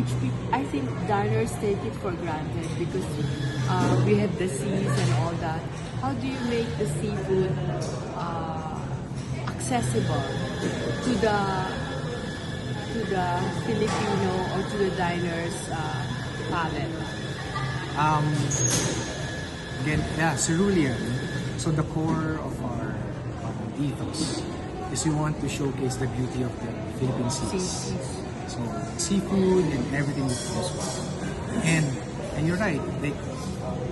which I think diners take it for granted because we have the seas and all that. How do you make the seafood accessible to the Filipino or to the diners palate? Again, yeah, cerulean. So the core of our ethos is we want to showcase the beauty of the Philippine seas. So seafood and everything that goes with it. And you're right, like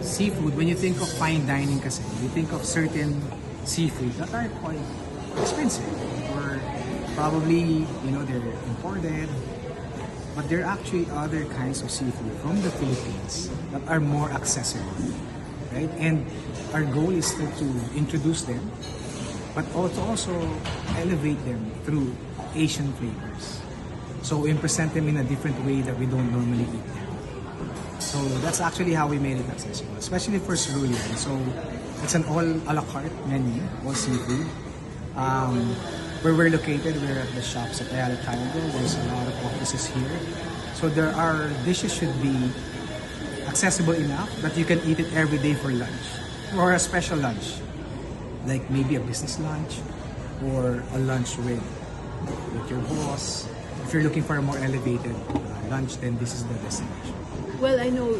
seafood, when you think of fine dining kasi, you think of certain seafood that are quite expensive or probably, they're imported. But there are actually other kinds of seafood from the Philippines that are more accessible, right? And our goal is to introduce them, but also elevate them through Asian flavors. So we present them in a different way that we don't normally eat them. So that's actually how we made it accessible, especially for cerulean. So it's an all a la carte menu, all seafood. Where we're located, we're at the shops at Ayala Triangle. There's a lot of offices here. So our dishes should be accessible enough that you can eat it every day for lunch or a special lunch, like maybe a business lunch or a lunch with your boss. If you're looking for a more elevated lunch, then this is the destination. Well, I know